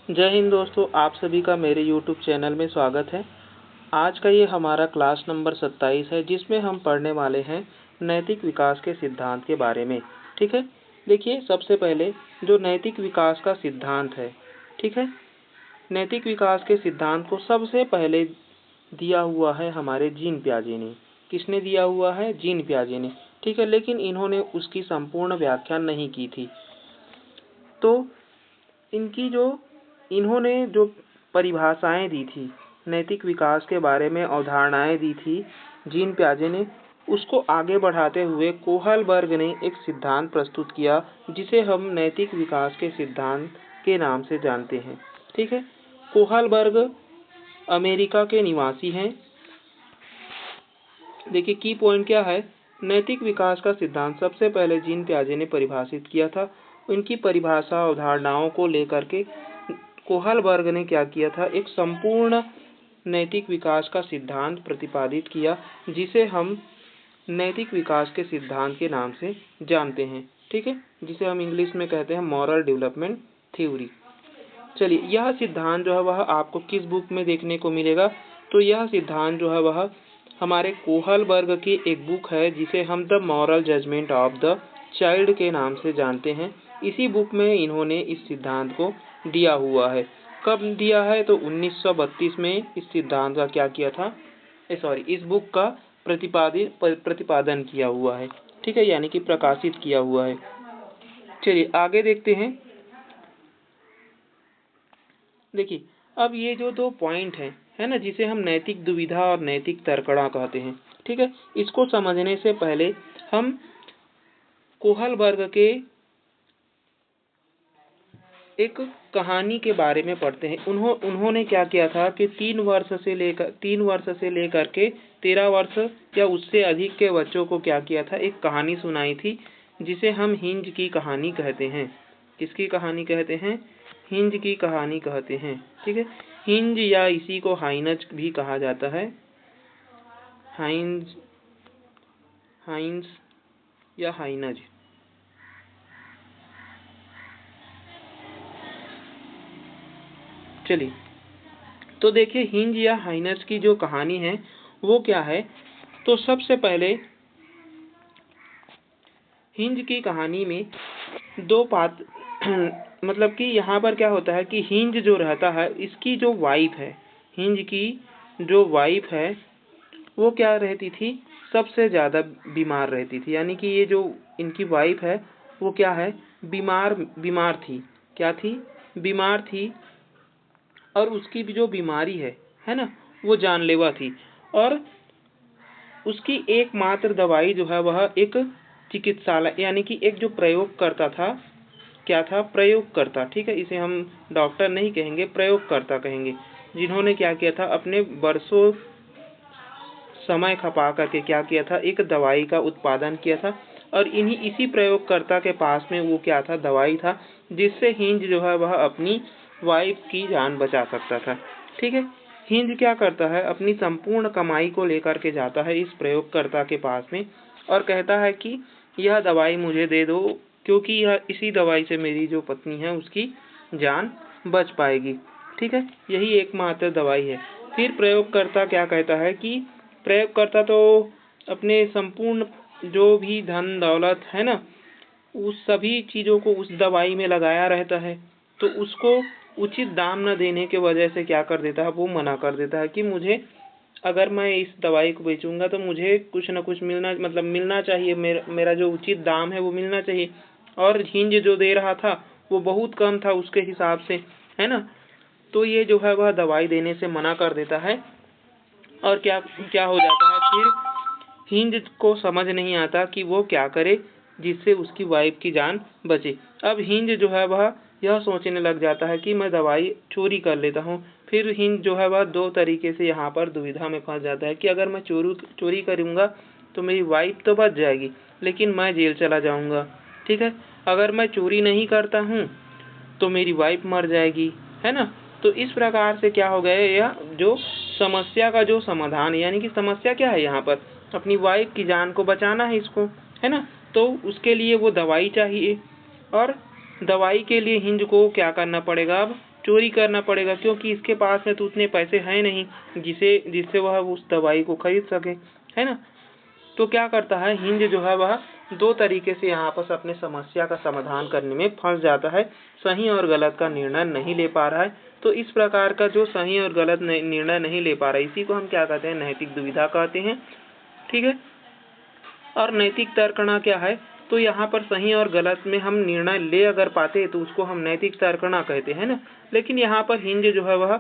जय हिंद दोस्तों, आप सभी का मेरे YouTube चैनल में स्वागत है। आज का ये हमारा क्लास नंबर 27 है, जिसमें हम पढ़ने वाले हैं नैतिक विकास के सिद्धांत के बारे में। ठीक है, देखिए सबसे पहले जो नैतिक विकास का सिद्धांत है, ठीक है, नैतिक विकास के सिद्धांत को सबसे पहले दिया हुआ है हमारे जीन पियाजे ने। किसने दिया हुआ है? जीन पियाजे ने। ठीक है, लेकिन इन्होंने उसकी संपूर्ण व्याख्या नहीं की थी। तो इन्होंने जो परिभाषाएं दी थी, नैतिक विकास के बारे में अवधारणाएं दी थी जीन पियाजे ने, उसको आगे बढ़ाते हुए कोहलबर्ग ने एक सिद्धांत प्रस्तुत किया, जिसे हम नैतिक विकास के सिद्धांत के नाम से जानते हैं। ठीक है, कोहलबर्ग अमेरिका के निवासी हैं। देखिए की पॉइंट क्या है, नैतिक विकास का सिद्धांत सबसे पहले जीन पियाजे ने परिभाषित किया था। उनकी परिभाषा अवधारणाओं को लेकर के कोहलबर्ग ने क्या किया था, एक संपूर्ण नैतिक विकास का सिद्धांत प्रतिपादित किया, जिसे हम नैतिक विकास के सिद्धांत के नाम से जानते हैं। ठीक है, जिसे हम इंग्लिश में कहते हैं मॉरल डेवलपमेंट थ्योरी। चलिए, यह सिद्धांत जो है वह आपको किस बुक में देखने को मिलेगा? तो यह सिद्धांत जो है वह हमारे कोहलबर्ग की एक बुक है, जिसे हम the moral judgement of the child के नाम से जानते हैं। इसी बुक में इन्होंने इस सिद्धांत को दिया हुआ है। कब दिया है? तो 1932 में इस सिद्धांत का क्या किया था, इस बुक का प्रतिपादन किया हुआ है। ठीक है, यानी कि प्रकाशित किया हुआ है। चलिए आगे देखते हैं। देखिए, अब ये जो दो पॉइंट है ना, जिसे हम नैतिक दुविधा और नैतिक तर्कणा कहते हैं। ठीक है, इसको समझने से पहले हम कोहलबर्ग के एक कहानी के बारे में पढ़ते हैं। उन्होंने क्या किया था कि 3 वर्ष से लेकर के 13 वर्ष या उससे अधिक के बच्चों को क्या किया था, एक कहानी सुनाई थी, जिसे हम हिंज की कहानी कहते हैं। किसकी कहानी कहते हैं? हिंज की कहानी कहते हैं। ठीक है, हिंज या इसी को हाइनज भी कहा जाता है। हाइंस या हाइनज। चलिए, तो देखिए हिंज या हाइनज की जो कहानी है वो क्या है। तो सबसे पहले हिंज की कहानी में दो मतलब कि यहाँ पर क्या होता है कि हिंज जो रहता है, इसकी जो वाइफ है, हिंज की जो वाइफ है वो क्या रहती थी, सबसे ज्यादा बीमार रहती थी। यानी कि ये जो इनकी वाइफ है वो क्या है, बीमार थी। क्या थी? बीमार थी। और उसकी भी जो बीमारी है ना, वो जानलेवा थी। और उसकी एकमात्र दवाई जो है वह एक चिकित्सालय, यानी कि एक जो प्रयोग करता था, क्या था? प्रयोगकर्ता। ठीक है, इसे हम डॉक्टर नहीं कहेंगे, प्रयोगकर्ता कहेंगे, जिन्होंने क्या किया था, अपने वर्षों समय खपा करके क्या किया था, एक दवाई का उत्पादन किया था। और इसी प्रयोगकर्ता के पास में वो क्या था, दवाई था, जिससे हिंज जो है वह अपनी वाइफ की जान बचा सकता था। ठीक है, हिंज क्या करता है, अपनी संपूर्ण कमाई को लेकर के जाता है इस प्रयोगकर्ता के पास में और कहता है कि यह दवाई मुझे दे दो, क्योंकि यह इसी दवाई से मेरी जो पत्नी है उसकी जान बच पाएगी। ठीक है, यही एकमात्र दवाई है। फिर प्रयोगकर्ता क्या कहता है कि प्रयोगकर्ता तो अपने संपूर्ण जो भी धन दौलत है ना, उस सभी चीजों को उस दवाई में लगाया रहता है। तो उसको उचित दाम न देने के वजह से क्या कर देता है, वो मना कर देता है कि मुझे, अगर मैं इस दवाई को बेचूंगा तो मुझे कुछ न कुछ मिलना चाहिए, मेरा जो उचित दाम है वो मिलना चाहिए। और हिंज जो दे रहा था वो बहुत कम था उसके हिसाब से, है ना। तो ये जो है वह दवाई देने से मना कर देता है। और क्या क्या हो जाता है, फिर हिंज को समझ नहीं आता कि वो क्या करे जिससे उसकी वाइफ की जान बचे। अब हिंज जो है वह यह सोचने लग जाता है कि मैं दवाई चोरी कर लेता हूँ। फिर हिंज जो है वह दो तरीके से यहाँ पर दुविधा में फंस जाता है कि अगर मैं चोरी करूँगा तो मेरी वाइफ तो बच जाएगी, लेकिन मैं जेल चला जाऊँगा। ठीक है, अगर मैं चोरी नहीं करता हूँ तो मेरी वाइफ मर जाएगी, है ना। तो इस प्रकार से क्या हो गया, यह जो समस्या का जो समाधान, यानी कि समस्या क्या है यहाँ पर, अपनी वाइफ की जान को बचाना है इसको, है ना। तो उसके लिए वो दवाई चाहिए, और दवाई के लिए हिंज को क्या करना पड़ेगा, अब चोरी करना पड़ेगा, क्योंकि इसके पास में तो उतने पैसे हैं नहीं जिससे वह उस दवाई को खरीद सके, है ना। तो क्या करता है, हिंज जो है वह दो तरीके से यहाँ पर अपने समस्या का समाधान करने में फंस जाता है, सही और गलत का निर्णय नहीं ले पा रहा है। तो इस प्रकार का जो सही और गलत निर्णय नहीं ले पा रहा है, इसी को हम क्या कहते हैं, नैतिक दुविधा कहते हैं। ठीक है। और नैतिक तर्कणा क्या है, तो यहाँ पर सही और गलत में हम निर्णय ले अगर पाते तो उसको हम नैतिक तर्कणा कहते हैं ना। लेकिन यहाँ पर हिंज जो है वह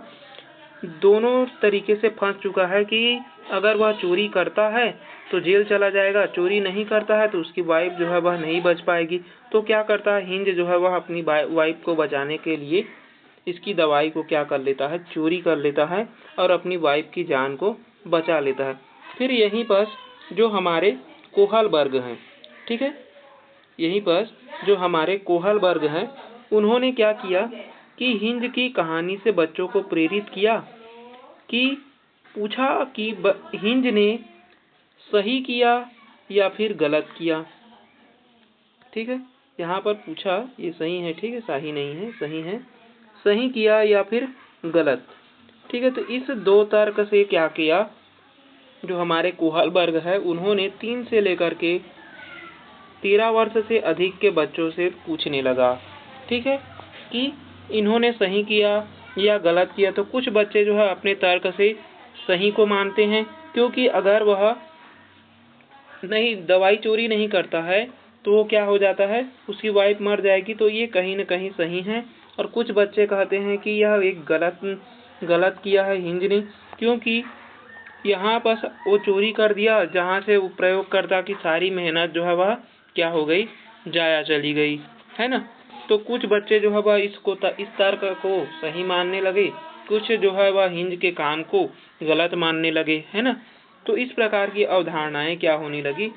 दोनों तरीके से फंस चुका है कि अगर वह चोरी करता है तो जेल चला जाएगा, चोरी नहीं करता है तो उसकी वाइफ जो है वह नहीं बच पाएगी। तो क्या करता है, हिंज जो है वह अपनी वाइफ को बचाने के लिए इसकी दवाई को क्या कर लेता है, चोरी कर लेता है और अपनी वाइफ की जान को बचा लेता है। फिर यहीं पर जो हमारे कोहलबर्ग हैं, ठीक है, यहीं पर जो हमारे कोहलबर्ग हैं, उन्होंने क्या किया कि हिंज की कहानी से बच्चों को प्रेरित किया कि पूछा कि हिंज ने सही किया या फिर गलत किया। ठीक है, यहाँ पर पूछा, ये सही है, ठीक है, सही नहीं है, सही है, सही किया या फिर गलत। ठीक है, तो इस दो तर्क से क्या किया, जो हमारे कोहलबर्ग है उन्होंने 3 से लेकर के 13 वर्ष से अधिक के बच्चों से पूछने लगा, ठीक है, कि इन्होंने सही किया या गलत किया। तो कुछ बच्चे जो है अपने तर्क से सही को मानते हैं, क्योंकि अगर वह नहीं दवाई चोरी नहीं करता है तो वो क्या हो जाता है, उसकी वाइफ मर जाएगी, तो ये कहीं न कहीं सही है। और कुछ बच्चे कहते हैं कि यह एक गलत किया है हिंज ने, क्योंकि यहाँ पर वो चोरी कर दिया जहाँ से वो प्रयोगकर्ता की सारी मेहनत जो है वह क्या हो गई, जाया चली गई, है ना। तो कुछ बच्चे जो है वह इस तर्क को सही मानने लगे, कुछ जो है वह हिंज के काम को गलत मानने लगे, है ना। तो इस प्रकार की अवधारणाएं क्या होने लगी,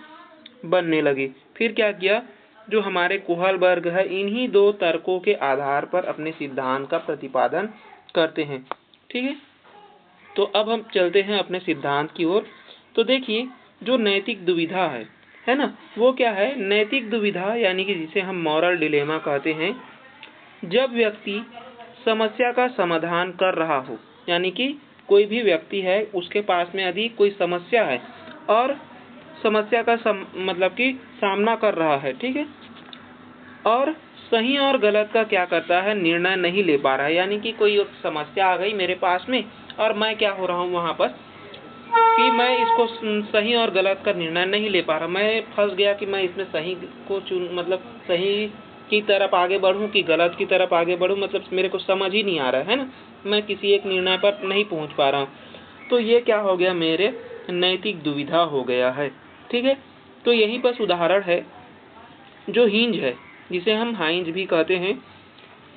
बनने लगी। फिर क्या किया, जो हमारे कोहलबर्ग है इन्हीं दो तर्कों के आधार पर अपने सिद्धांत का प्रतिपादन करते हैं। ठीक है, तो अब हम चलते हैं अपने सिद्धांत की ओर। तो देखिए, जो नैतिक दुविधा है ना, वो क्या है, नैतिक दुविधा यानी कि जिसे हम मॉरल डिलेमा कहते हैं, जब व्यक्ति समस्या का समाधान कर रहा हो, यानी कि कोई भी व्यक्ति है उसके पास में यदि कोई समस्या है और समस्या का मतलब कि सामना कर रहा है, ठीक है, और सही और गलत का क्या करता है, निर्णय नहीं ले पा रहा है। यानी कि कोई समस्या आ गई मेरे पास में और मैं क्या हो रहा हूँ वहाँ पर कि मैं इसको सही और गलत का निर्णय नहीं ले पा रहा, मैं फंस गया कि मैं इसमें सही को मतलब सही की तरफ आगे बढ़ूं कि गलत की तरफ आगे बढ़ूं, मतलब मेरे को समझ ही नहीं आ रहा है ना, मैं किसी एक निर्णय पर नहीं पहुंच पा रहा हूं। तो ये क्या हो गया, मेरे नैतिक दुविधा हो गया है। ठीक है, तो यही बस उदाहरण है जो हिंज है, जिसे हम हाइंज भी कहते हैं,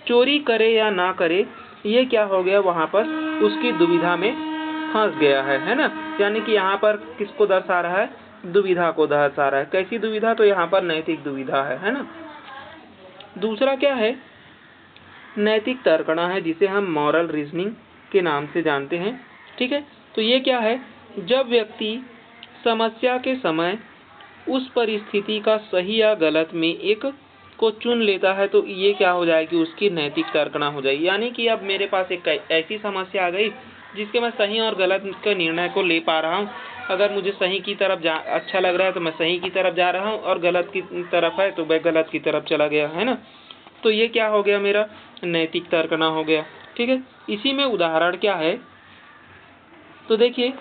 चोरी करे या ना करे, ये क्या हो गया, वहां पर उसकी दुविधा में फंस गया है ना। यानी कि यहाँ पर किसको दर्शा रहा है, दुविधा को दर्शा रहा है। कैसी दुविधा, तो यहाँ पर नैतिक दुविधा है ना। दूसरा क्या है, नैतिक तर्कणा है, जिसे हम मॉरल रीजनिंग के नाम से जानते हैं। ठीक है, तो ये क्या है, जब व्यक्ति समस्या के समय उस परिस्थिति का सही या गलत में एक को चुन लेता है, तो ये क्या हो जाएगी, उसकी नैतिक तर्कणा हो जाएगी। यानी कि अब मेरे पास एक ऐसी समस्या आ गई जिसके मैं सही और गलत के निर्णय को ले पा रहा हूँ। अगर मुझे सही की तरफ अच्छा लग रहा है तो मैं सही की तरफ जा रहा हूँ, और गलत की तरफ है तो मैं गलत की तरफ चला गया, है ना। तो ये क्या हो गया, मेरा नैतिक तर्कणा हो गया। ठीक है, इसी में उदाहरण क्या है, तो देखिए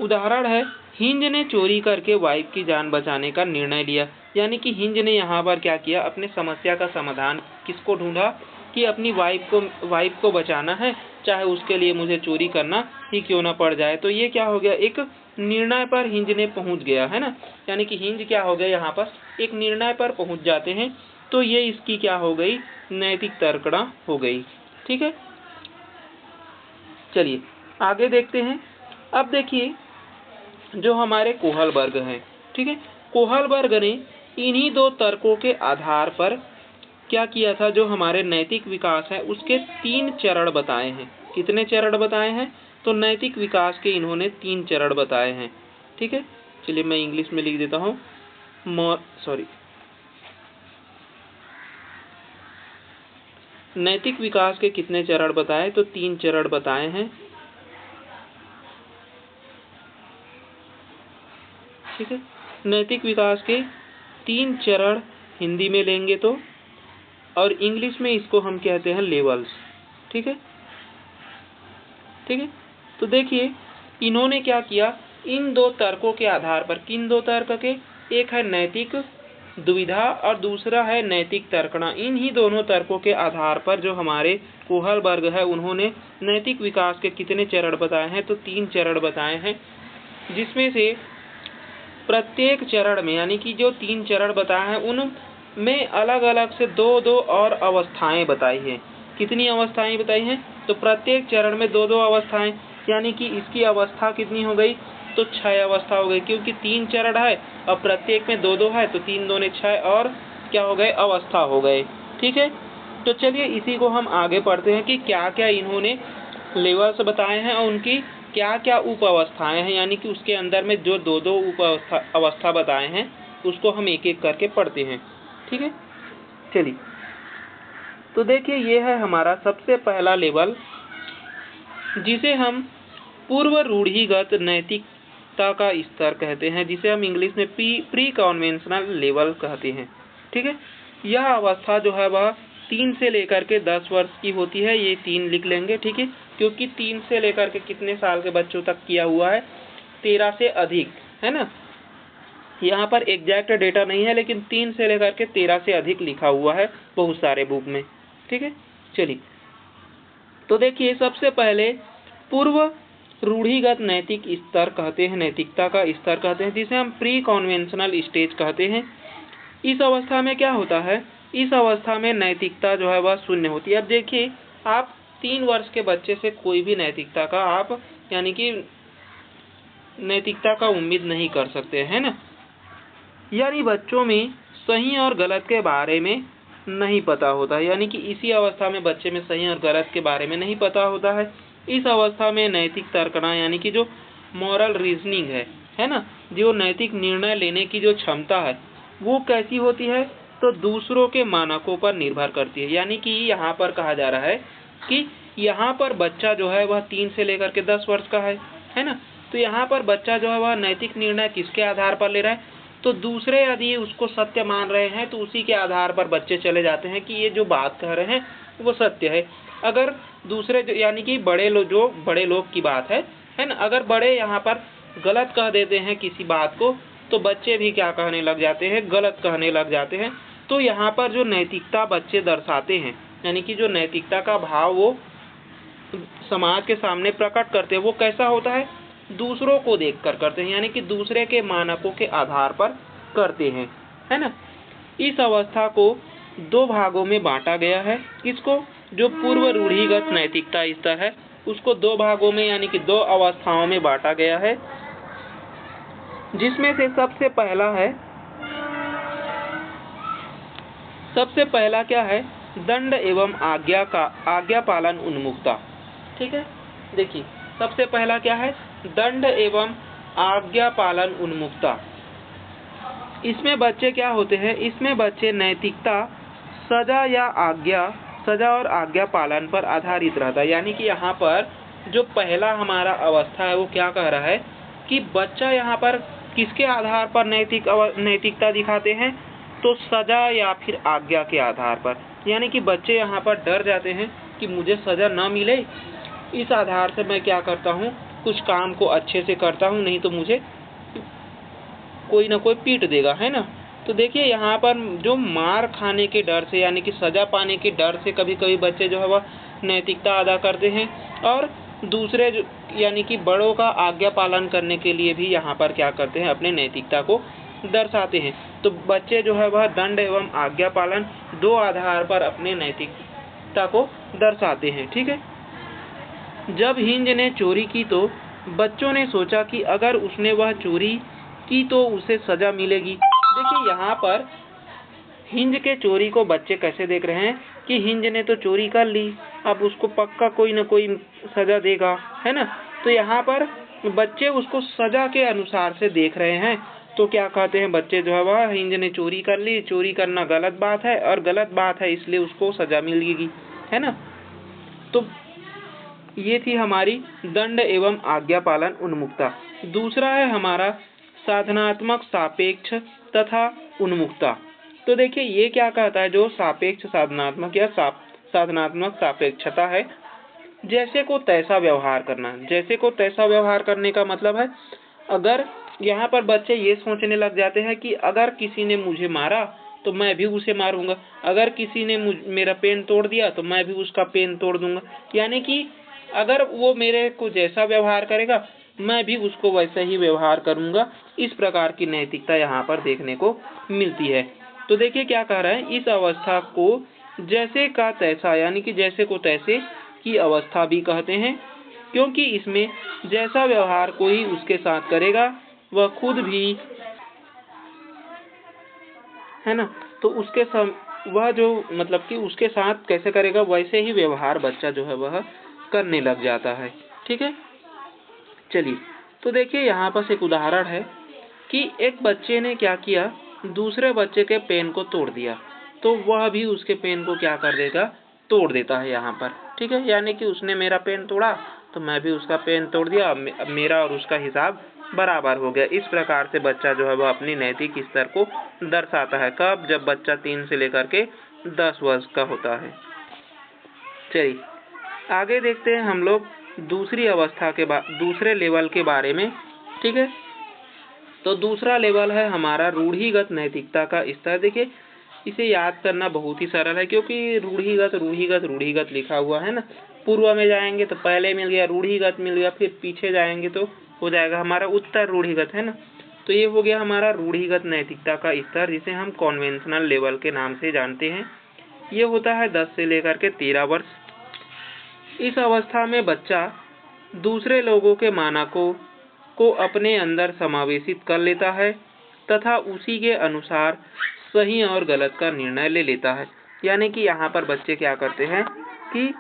उदाहरण है, हिंज ने चोरी करके वाइफ की जान बचाने का निर्णय लिया। यानी कि हिंज ने यहाँ पर क्या किया, अपने समस्या का समाधान किसको ढूंढा, कि अपनी वाइफ को बचाना है, चाहे उसके लिए मुझे चोरी करना ही क्यों ना पड़ जाए। तो ये क्या हो गया, एक निर्णय पर हिंज ने पहुंच गया, है ना। यानी कि हिंज क्या हो गया, यहाँ पर एक निर्णय पर पहुंच जाते हैं, तो ये इसकी क्या हो गई, नैतिक तर्कणा हो गई। ठीक है, चलिए आगे देखते हैं। अब देखिए, जो हमारे कोहलबर्ग हैं, ठीक है, कोहलबर्ग ने इन्हीं दो तर्कों के आधार पर क्या किया था, जो हमारे नैतिक विकास है उसके 3 चरण बताए हैं। कितने चरण बताए हैं, तो नैतिक विकास के इन्होंने 3 चरण बताए हैं। ठीक है, चलिए मैं इंग्लिश में लिख देता हूँ, नैतिक विकास के कितने चरण बताए? तो 3 चरण बताए हैं। ठीक है, नैतिक विकास के 3 चरण हिंदी में लेंगे तो, और इंग्लिश में इसको हम कहते हैं लेवल्स। ठीक है, ठीक है। तो देखिए इन्होंने क्या किया, इन 2 तर्कों के आधार पर, किन 2 तर्क के? एक है नैतिक दुविधा और दूसरा है नैतिक तर्कणा। इन ही दोनों तर्कों के आधार पर जो हमारे कोहल वर्ग है उन्होंने नैतिक विकास के कितने चरण बताए हैं? तो 3 चरण बताए हैं, जिसमें से प्रत्येक चरण में, यानी कि जो 3 चरण बताए हैं उनमें अलग अलग से 2-2 और अवस्थाएं बताई हैं। कितनी अवस्थाएं बताई हैं? तो प्रत्येक चरण में 2-2 अवस्थाएं, यानी कि इसकी अवस्था कितनी हो गई? तो 6 अवस्था हो गई, क्योंकि 3 चरण है और प्रत्येक में 2-2 है, तो 3 दूने 6 और क्या हो गए? अवस्था हो गए। ठीक है, तो चलिए इसी को हम आगे पढ़ते हैं कि क्या क्या इन्होंने लेवल्स बताए हैं और उनकी क्या क्या उप अवस्थाएं हैं, यानी कि उसके अंदर में जो 2-2 उप अवस्था बताए हैं उसको हम एक एक करके पढ़ते हैं। ठीक है, चलिए तो देखिए ये है हमारा सबसे पहला लेवल, जिसे हम पूर्व रूढ़िगत नैतिकता का स्तर कहते हैं, जिसे हम इंग्लिश में प्री कन्वेंशनल लेवल कहते हैं। ठीक है, यह अवस्था जो है वह 3 से लेकर के 10 वर्ष की होती है। ये 3 लिख लेंगे। ठीक है, क्योंकि 3 से लेकर के कितने साल के बच्चों तक किया हुआ है? 13 से अधिक, है ना। यहाँ पर एग्जैक्ट डेटा नहीं है, लेकिन 3 से लेकर के 13 से अधिक लिखा हुआ है बहुत सारे बुक में। ठीक है, चलिए तो देखिए सबसे पहले पूर्व रूढ़िगत नैतिक स्तर कहते हैं, नैतिकता का स्तर कहते हैं, जिसे हम प्री कन्वेंशनल स्टेज कहते हैं। इस अवस्था में क्या होता है? इस अवस्था में नैतिकता जो है वह शून्य होती है। अब देखिए आप 3 वर्ष के बच्चे से कोई भी नैतिकता का आप यानी कि नैतिकता का उम्मीद नहीं कर सकते, है ना। यानी बच्चों में सही और गलत के बारे में नहीं पता होता है, यानी कि इसी अवस्था में बच्चे में सही और गलत के बारे में नहीं पता होता है। इस अवस्था में नैतिक तर्कना यानी कि जो मॉरल रीजनिंग है ना, जो नैतिक निर्णय लेने की जो क्षमता है वो कैसी होती है? तो दूसरों के मानकों पर निर्भर करती है। यानी कि यहाँ पर कहा जा रहा है कि यहाँ पर बच्चा जो है वह 3 से लेकर के 10 वर्ष का है ना। तो यहाँ पर बच्चा जो है वह नैतिक निर्णय किसके आधार पर ले रहा है? तो दूसरे यदि उसको सत्य मान रहे हैं तो उसी के आधार पर बच्चे चले जाते हैं कि ये जो बात कह रहे हैं वो सत्य है। अगर दूसरे यानी कि जो बड़े लोग की बात है ना, अगर बड़े यहाँ पर गलत कह देते हैं किसी बात को, तो बच्चे भी क्या कहने लग जाते हैं? गलत कहने लग जाते हैं। तो यहाँ पर जो नैतिकता बच्चे दर्शाते हैं, यानी कि जो नैतिकता का भाव वो समाज के सामने प्रकट करते हैं, वो कैसा होता है? दूसरों को देखकर करते हैं, यानी कि दूसरे के मानकों के आधार पर करते हैं, है ना। इस अवस्था को 2 भागों में बांटा गया है। इसको जो पूर्व रूढ़िगत नैतिकता स्तर है उसको 2 भागों में यानी कि 2 अवस्थाओं में बांटा गया है, जिसमें से सबसे पहला क्या है? दंड एवं आज्ञा पालन उन्मुखता। ठीक है, देखिए सबसे पहला क्या है? दंड एवं आज्ञा पालन उन्मुखता। इसमें बच्चे क्या होते हैं? इसमें बच्चे नैतिकता सजा और आज्ञा पालन पर आधारित रहता है। यानी कि यहाँ पर जो पहला हमारा अवस्था है वो क्या कह रहा है कि बच्चा यहाँ पर किसके आधार पर नैतिकता दिखाते हैं? तो सजा या फिर आज्ञा के आधार पर। यानी कि बच्चे यहाँ पर डर जाते हैं कि मुझे सजा न मिले, इस आधार से मैं क्या करता हूँ? कुछ काम को अच्छे से करता हूँ, नहीं तो मुझे कोई ना कोई पीट देगा, है ना। तो देखिए यहाँ पर जो मार खाने के डर से यानी कि सजा पाने के डर से कभी कभी बच्चे जो है वह नैतिकता अदा करते हैं, और दूसरे यानी कि बड़ों का आज्ञा पालन करने के लिए भी यहाँ पर क्या करते हैं? अपने नैतिकता को दर्शाते हैं। तो बच्चे जो है वह दंड एवं आज्ञा पालन 2 आधार पर अपने नैतिकता को दर्शाते हैं। ठीक है, जब हिंज ने चोरी की तो बच्चों ने सोचा कि अगर उसने वह चोरी की तो उसे सजा मिलेगी। देखिए यहाँ पर हिंज के चोरी को बच्चे कैसे देख रहे हैं कि हिंज ने तो चोरी कर ली, अब उसको पक्का कोई न कोई सजा देगा, है ना। तो यहाँ पर बच्चे उसको सजा के अनुसार से देख रहे हैं। तो क्या कहते हैं बच्चे जो है वह, हिंज ने चोरी कर ली, चोरी करना गलत बात है और गलत बात है इसलिए उसको सजा मिलेगी। है ना। तो ये थी हमारी दंड एवं आज्ञा पालन उन्मुखता। दूसरा है हमारा साधनात्मक सापेक्ष तथा उन्मुखता। तो देखिए ये क्या कहता है, जो सापेक्ष साधनात्मक या साधनात्मक सापेक्षता है, जैसे को तैसा व्यवहार करना। जैसे को तैसा व्यवहार करने का मतलब है, अगर यहाँ पर बच्चे ये सोचने लग जाते हैं कि अगर किसी ने मुझे मारा तो मैं भी उसे मारूंगा, अगर किसी ने मेरा पेन तोड़ दिया तो मैं भी उसका पेन तोड़ दूंगा। यानी कि अगर वो मेरे को जैसा व्यवहार करेगा मैं भी उसको वैसा ही व्यवहार करूंगा। इस प्रकार की नैतिकता यहाँ पर देखने को मिलती है। तो देखिए क्या कह रहा है, इस अवस्था को जैसे का तैसा यानी कि जैसे को तैसे की अवस्था भी कहते हैं, क्योंकि इसमें जैसा व्यवहार कोई उसके साथ करेगा वह खुद भी, है ना, तो उसके वह जो मतलब कि उसके साथ कैसे करेगा वैसे ही व्यवहार बच्चा जो है वह करने लग जाता है। ठीक है, चलिए तो देखिए यहाँ पर एक उदाहरण है कि एक बच्चे ने क्या किया, दूसरे बच्चे के पेन को तोड़ दिया, तो वह भी उसके पेन को क्या कर देगा, तोड़ देता है यहाँ पर। ठीक है, यानी कि उसने मेरा पेन तोड़ा तो मैं भी उसका पेन तोड़ दिया, अब मेरा और उसका हिसाब बराबर हो गया। इस प्रकार से बच्चा जो है वह अपनी नैतिक स्तर को दर्शाता है। कब? जब बच्चा 3 से लेकर के 10 वर्ष का होता है। चलिए आगे देखते हैं हम लोग दूसरी अवस्था के दूसरे लेवल के बारे में। ठीक है, तो दूसरा लेवल है हमारा रूढ़िगत नैतिकता का स्तर। देखिए इसे याद करना बहुत ही सरल है, क्योंकि रूढ़िगत रूढ़िगत रूढ़िगत लिखा हुआ है ना। पूर्व में जाएंगे तो पहले मिल गया, रूढ़िगत मिल गया, फिर पीछे जाएंगे तो हो जाएगा हमारा उत्तर रूढ़िगत, है ना। तो ये हो गया हमारा रूढ़िगत नैतिकता का स्तर, जिसे हम कॉन्वेंशनल लेवल के नाम से जानते हैं। ये होता है 10 से लेकर के 13 वर्ष। इस अवस्था में बच्चा दूसरे लोगों के मानकों को अपने अंदर समावेशित कर लेता है तथा उसी के अनुसार सही और गलत का निर्णय ले लेता है। यानी कि यहाँ पर बच्चे क्या करते हैं कि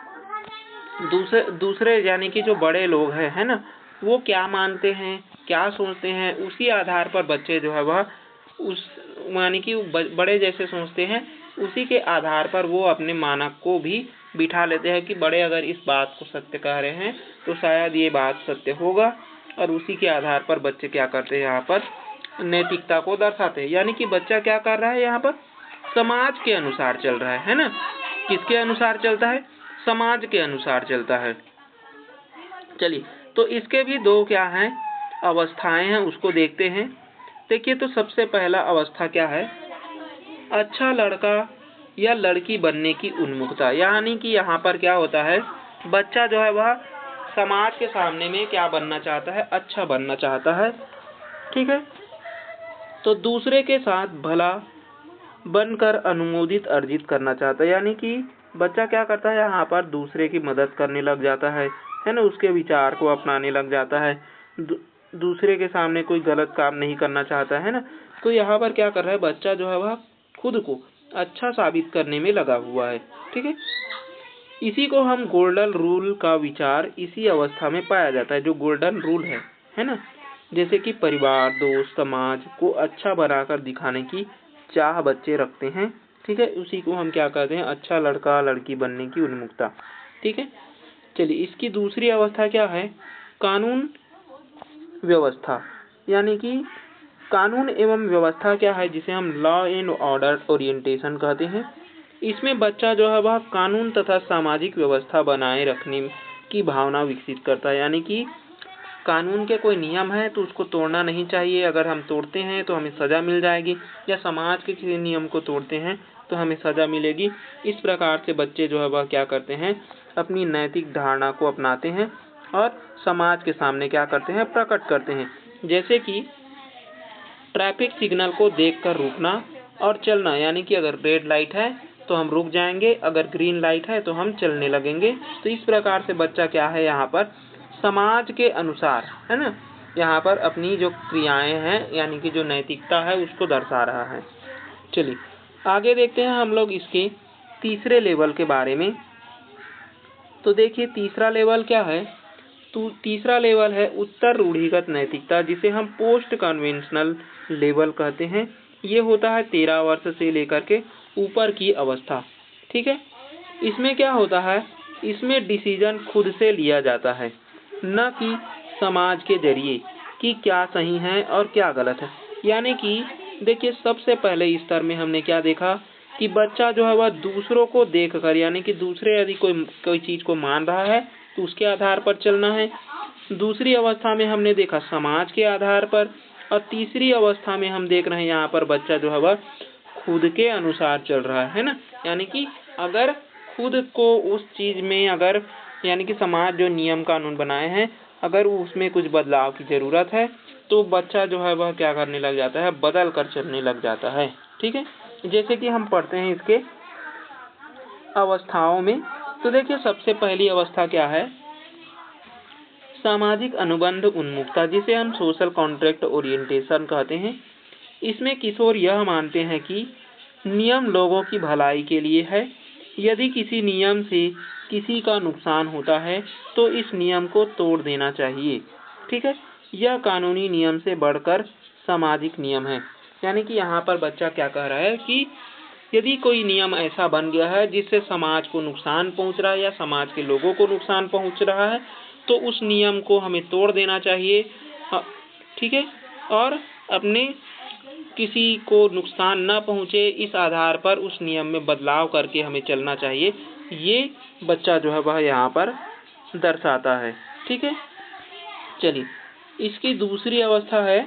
दूसरे यानी कि जो बड़े लोग हैं, है ना, वो क्या मानते हैं, क्या सोचते हैं, उसी आधार पर बच्चे जो है वह उस यानी कि बड़े जैसे सोचते हैं, उसी के आधार पर वो अपने मानक को भी बिठा लेते हैं कि बड़े अगर इस बात को सत्य कह रहे हैं तो शायद ये बात सत्य होगा, और उसी के आधार पर बच्चे क्या करते हैं, यहाँ पर नैतिकता को दर्शाते हैं। यानी कि बच्चा क्या कर रहा है, यहाँ पर समाज के अनुसार चल रहा है ना। किसके अनुसार चलता है? समाज के अनुसार चलता है। चलिए तो इसके भी दो क्या हैं, अवस्थाएं हैं, उसको देखते हैं। देखिए तो सबसे पहला अवस्था क्या है, अच्छा लड़का या लड़की बनने की उन्मुखता। यानी कि यहाँ पर क्या होता है, बच्चा जो है वह समाज के सामने में क्या बनना चाहता है, अच्छा बनना चाहता है। ठीक है, तो दूसरे के साथ भला बनकर अनुमोदित अर्जित करना चाहता है। यानी कि बच्चा क्या करता है, यहाँ पर दूसरे की मदद करने लग जाता है ना, उसके विचार को अपनाने लग जाता है, दूसरे के सामने कोई गलत काम नहीं करना चाहता है ना। तो यहाँ पर क्या कर रहा है, बच्चा जो है वह खुद को अच्छा साबित करने में लगा हुआ है। ठीक है, इसी को हम गोल्डन रूल का विचार इसी अवस्था में पाया जाता है। जो गोल्डन रूल है ना, जैसे कि परिवार, दोस्त, समाज को अच्छा बनाकर दिखाने की चाह बच्चे रखते हैं। ठीक है, उसी को हम क्या कहते हैं, अच्छा लड़का लड़की बनने की उन्मुखता। ठीक है, चलिए इसकी दूसरी अवस्था क्या है, कानून व्यवस्था। यानी कि कानून एवं व्यवस्था क्या है, जिसे हम लॉ एंड ऑर्डर ओरिएंटेशन कहते हैं। इसमें बच्चा जो है वह कानून तथा सामाजिक व्यवस्था बनाए रखने की भावना विकसित करता है। यानी कि कानून के कोई नियम है तो उसको तोड़ना नहीं चाहिए, अगर हम तोड़ते हैं तो हमें सजा मिल जाएगी, या समाज के किसी नियम को तोड़ते हैं तो हमें सजा मिलेगी। इस प्रकार से बच्चे जो है वह क्या करते हैं, अपनी नैतिक धारणा को अपनाते हैं और समाज के सामने क्या करते हैं, प्रकट करते हैं। जैसे कि ट्रैफिक सिग्नल को देखकर रुकना और चलना। यानी कि अगर रेड लाइट है तो हम रुक जाएंगे, अगर ग्रीन लाइट है तो हम चलने लगेंगे। तो इस प्रकार से बच्चा क्या है, यहाँ पर समाज के अनुसार, है ना, यहाँ पर अपनी जो क्रियाएं हैं यानी कि जो नैतिकता है उसको दर्शा रहा है। चलिए आगे देखते हैं हम लोग इसके तीसरे लेवल के बारे में। तो देखिए तीसरा लेवल क्या है, तो तीसरा लेवल है उत्तर रूढ़िगत नैतिकता, जिसे हम पोस्ट कन्वेंशनल लेवल कहते हैं। ये होता है 13 वर्ष से लेकर के ऊपर की अवस्था। ठीक है, इसमें क्या होता है, इसमें डिसीजन खुद से लिया जाता है, न कि समाज के जरिए कि क्या सही है और क्या गलत है। यानी कि देखिए, सबसे पहले स्तर में हमने क्या देखा कि बच्चा जो है वह दूसरों को देखकर, यानी कि दूसरे यदि कोई चीज को मान रहा है तो उसके आधार पर चलना है। दूसरी अवस्था में हमने देखा समाज के आधार पर, और तीसरी अवस्था में हम देख रहे हैं यहाँ पर बच्चा जो है वह खुद के अनुसार चल रहा है ना। यानी कि अगर खुद को उस चीज में, अगर यानी कि समाज जो नियम कानून बनाए हैं, अगर उसमें कुछ बदलाव की जरूरत है तो बच्चा जो है वह क्या करने लग जाता है, बदल कर चलने लग जाता है। ठीक है, जैसे कि हम पढ़ते हैं इसके अवस्थाओं में। तो देखिए, सबसे पहली अवस्था क्या है, सामाजिक अनुबंध उन्मुखता, जिसे हम सोशल कॉन्ट्रैक्ट ओरिएंटेशन कहते हैं। इसमें किशोर यह मानते हैं कि नियम लोगों की भलाई के लिए है। यदि किसी नियम से किसी का नुकसान होता है तो इस नियम को तोड़ देना चाहिए। ठीक है, यह कानूनी नियम से बढ़कर सामाजिक नियम है। यानी कि यहाँ पर बच्चा क्या कह रहा है कि यदि कोई नियम ऐसा बन गया है जिससे समाज को नुकसान पहुँच रहा है या समाज के लोगों को नुकसान पहुँच रहा है, तो उस नियम को हमें तोड़ देना चाहिए। ठीक है, और अपने किसी को नुकसान न पहुँचे इस आधार पर उस नियम में बदलाव करके हमें चलना चाहिए। ये बच्चा जो है वह यहाँ पर दर्शाता है। ठीक है, चलिए, इसकी दूसरी अवस्था है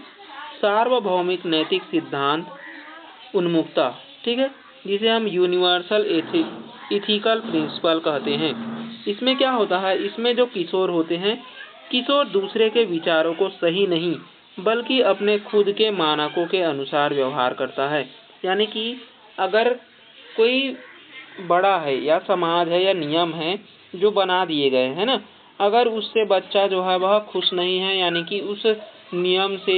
सार्वभौमिक नैतिक सिद्धांत उन्मुखता। ठीक है, जिसे हम यूनिवर्सल इथिकल प्रिंसिपल कहते हैं। इसमें क्या होता है, इसमें जो किशोर होते हैं, किशोर दूसरे के विचारों को सही नहीं बल्कि अपने खुद के मानकों के अनुसार व्यवहार करता है। यानी कि अगर कोई बड़ा है या समाज है या नियम है जो बना दिए गए हैं ना, अगर उससे बच्चा जो है वह खुश नहीं है, यानी कि उस नियम से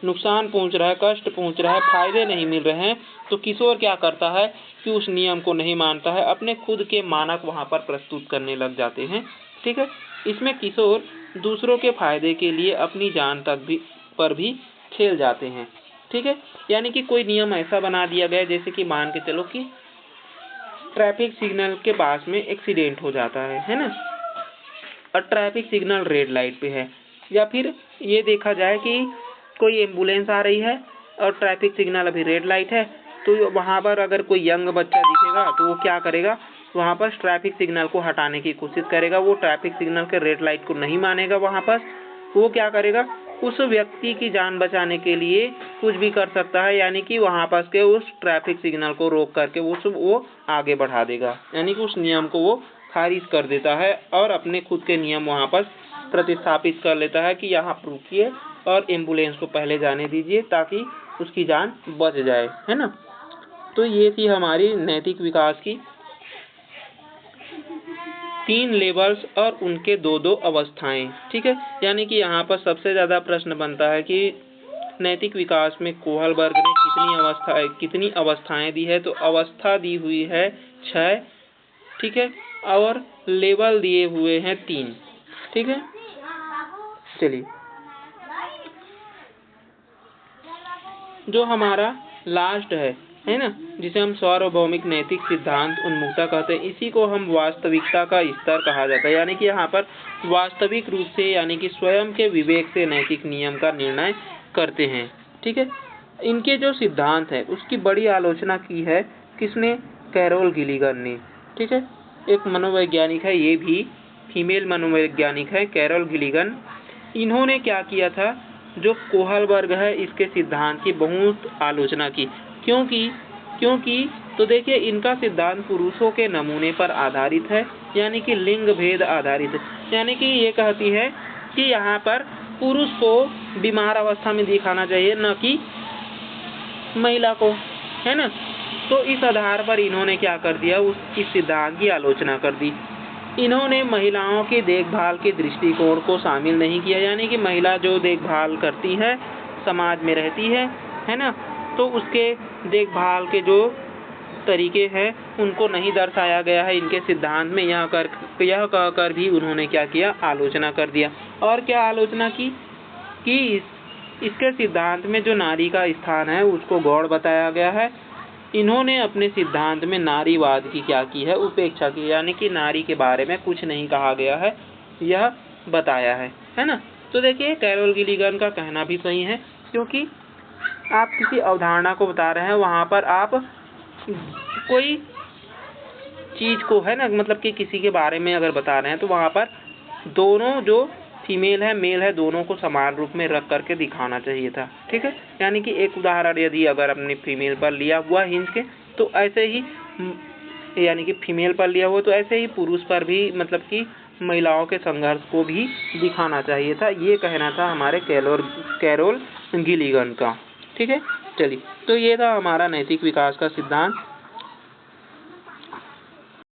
नुकसान पहुंच रहा है, कष्ट पहुंच रहा है, फायदे नहीं मिल रहे हैं, तो किशोर क्या करता है कि उस नियम को नहीं मानता है, अपने खुद के मानक वहां पर प्रस्तुत करने लग जाते हैं। ठीक है, इसमें किशोर दूसरों के फायदे के लिए अपनी जान तक पर भी खेल जाते हैं। ठीक है, यानी कि कोई नियम ऐसा बना दिया गया, जैसे कि मान के चलो कि ट्रैफिक सिग्नल के पास में एक्सीडेंट हो जाता है ना, और ट्रैफिक सिग्नल रेड लाइट पे है, या फिर ये देखा जाए कि कोई एम्बुलेंस आ रही है और ट्रैफिक सिग्नल अभी रेड लाइट है, तो वहाँ पर अगर कोई यंग बच्चा दिखेगा तो वो क्या करेगा, वहाँ पर ट्रैफिक सिग्नल को हटाने की कोशिश करेगा। वो ट्रैफिक सिग्नल के रेड लाइट को नहीं मानेगा, वहाँ पर वो क्या करेगा, उस व्यक्ति की जान बचाने के लिए कुछ भी कर सकता है, यानी कि वहाँ पर के उस ट्रैफिक सिग्नल को रोक करके वो आगे बढ़ा देगा, यानी कि उस नियम को वो खारिज कर देता है और अपने खुद के नियम वहाँ पर प्रतिस्थापित कर लेता है कि यहाँ रुकिए और एम्बुलेंस को पहले जाने दीजिए ताकि उसकी जान बच जाए, है ना। तो ये थी हमारी नैतिक विकास की 3 लेवल्स और उनके 2-2 अवस्थाएं। ठीक है, यानी कि यहाँ पर सबसे ज्यादा प्रश्न बनता है कि नैतिक विकास में कोहलबर्ग ने कितनी अवस्थाएं दी है, तो अवस्था दी हुई है 6। ठीक है, और लेवल दिए हुए हैं 3। ठीक है, चलिए, जो हमारा लास्ट है ना, जिसे हम सार्वभौमिक नैतिक सिद्धांत उन्मुखता कहते हैं, इसी को हम वास्तविकता का स्तर कहा जाता है। यानी कि यहाँ पर वास्तविक रूप से, यानी कि स्वयं के विवेक से नैतिक नियम का निर्णय करते हैं। ठीक है, इनके जो सिद्धांत है उसकी बड़ी आलोचना की है किसने, कैरोल गिलिगन ने। ठीक है, एक मनोवैज्ञानिक है, ये भी फीमेल मनोवैज्ञानिक है, कैरोल गिलिगन। इन्होंने क्या किया था, जो कोहलबर्ग है इसके सिद्धांत की बहुत आलोचना की। क्योंकि तो देखिए, इनका सिद्धांत पुरुषों के नमूने पर आधारित है, यानी कि लिंग भेद आधारित है। यानी कि ये कहती है कि यहाँ पर पुरुष को बीमार अवस्था में दिखाना चाहिए, न कि महिला को, है ना। तो इस आधार पर इन्होंने क्या कर दिया, इस सिद्धांत की आलोचना कर दी। इन्होंने महिलाओं की देखभाल के दृष्टिकोण को शामिल नहीं किया, यानी कि महिला जो देखभाल करती है, समाज में रहती है ना, तो उसके देखभाल के जो तरीके हैं उनको नहीं दर्शाया गया है इनके सिद्धांत में। यह कहकर भी उन्होंने क्या किया, आलोचना कर दिया। और क्या आलोचना की कि इसके सिद्धांत में जो नारी का स्थान है उसको गौण बताया गया है, इन्होंने अपने सिद्धांत में नारीवाद की क्या की है, उपेक्षा की, यानी कि नारी के बारे में कुछ नहीं कहा गया है, यह बताया है ना। तो देखिए कैरोल गिलिगन का कहना भी सही है, क्योंकि आप किसी अवधारणा को बता रहे हैं, वहाँ पर आप कोई चीज को है ना, मतलब कि किसी के बारे में अगर बता रहे हैं तो वहाँ पर दोनों जो फीमेल है मेल है दोनों को समान रूप में रख करके दिखाना चाहिए था। ठीक है, यानी कि एक उदाहरण यदि अगर अपनी फीमेल पर लिया हुआ हिंज के, तो ऐसे ही यानी कि फीमेल पर लिया हुआ, तो ऐसे ही पुरुष पर भी मतलब कि महिलाओं के संघर्ष को भी दिखाना चाहिए था। ये कहना था हमारे कैरोल गिलिगन का। ठीक है, चलिए, तो ये था हमारा नैतिक विकास का सिद्धांत।